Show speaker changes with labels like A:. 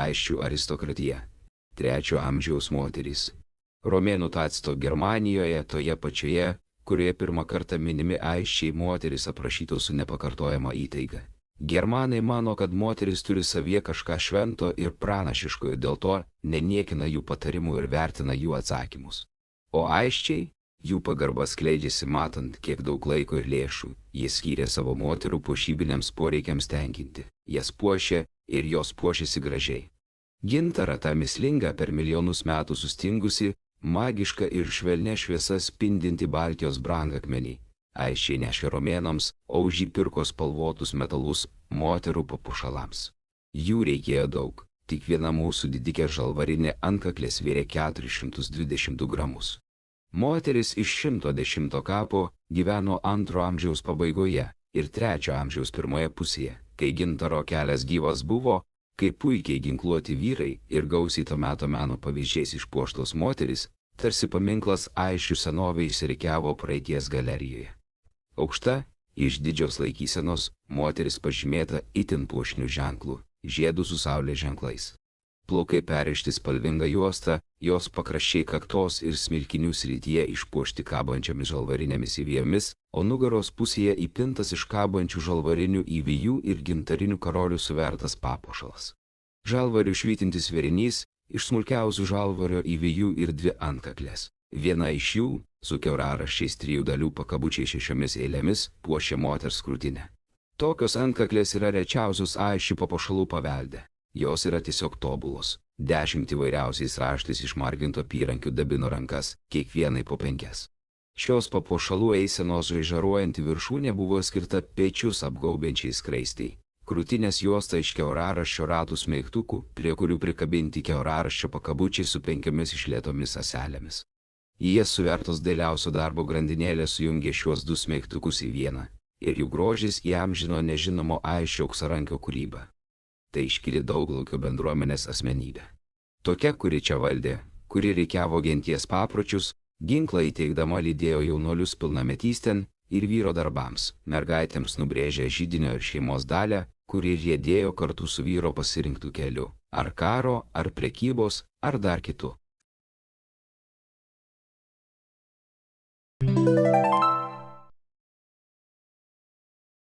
A: Aisčių aristokratija. 3 amžiaus moterys. Romėnų Tacito Germanijoje, toje pačioje, kurioje pirmą kartą minimi aisčiai moteris aprašytos su nepakartojama įtaiga. Germanai mano, kad moteris turi savyje kažką švento ir pranašiško ir dėl to neniekina jų patarimų ir vertina jų atsakymus. O aisčiai, jų pagarba skleidžiasi matant, kiek daug laiko ir lėšų jie skyrė savo moterų puošybiniams poreikiams tenkinti. Jas puošė ir jos puošėsi gražiai. Gintarą tą mislingą per milijonus metų sustingusi, magišką ir švelnę šviesą spindinti Baltijos brangakmenį. Aisčiai nešė romėnams, o už jį pirko spalvotus metalus moterų papuošalams. Jų reikėjo daug, tik viena mūsų didikė žalvarinė antkaklė svėrė 422 gramus. Moteris iš 110 kapo gyveno 2 amžiaus pabaigoje ir 3 amžiaus pirmoje pusėje, kai Gintaro kelias gyvas buvo, kai puikiai ginkluoti vyrai ir gausiai to meto meno pavyzdžiais išpuoštos moteris, tarsi paminklas aisčių senovėje išsirikiavo praeities galerijoje. Aukšta, iš didžios laikysenos, moteris pažymėta itin puošnių ženklų, žiedų su saulės ženklais. Plaukai perrišti spalvinga juosta, jos pakraščiai kaktos ir smilkinių srityje išpuošti kabančiamis žalvarinėmis įvijomis, o nugaros pusėje įpintas iš kabančių žalvarinių įvijų ir gintarinių karolių suvertas papuošalas. Žalvarių švytintis vėrinys, iš smulkiausių žalvario įvijų ir 2 antkaklės. Viena iš jų, su kiauraraščiais 3 dalių pakabučiai 6 eilėmis, puošia moters krūtinę. Tokios antkaklės yra rečiausios aisčių papuošalų pavelde. Jos yra tiesiog tobulos. 10 įvairiausiais raštais išmarginto apyrankių dabino rankas, kiekvienai po 5. Šios papuošalų eisenos žaižaruojanti viršūnė buvo skirta pečius apgaubiančiai skraistai. Krūtinės juosta iš kiauraraščio ratų smeigtukų, prie kurių prikabinti kiauraraščio pakabučiai su 5 išlietomis ąselėmis. Į jas suvertos dailiausio darbo grandinėlės sujungė šiuos 2 smeigtukus į vieną, ir jų grožis įamžino nežinomo aisčio auksarankio kūrybą. Tai iškili Dauglaukio bendruomenės asmenybė. Tokia, kuri čia valdė, kuri rikiavo genties papročius, ginklą įteikdama lydėjo jaunuolius pilnametystėn ir vyro darbams, mergaitėms nubrėžė židinio ir šeimos dalę, kuri riedėjo kartu su vyro pasirinktų keliu, ar karo, ar prekybos, ar dar kitu.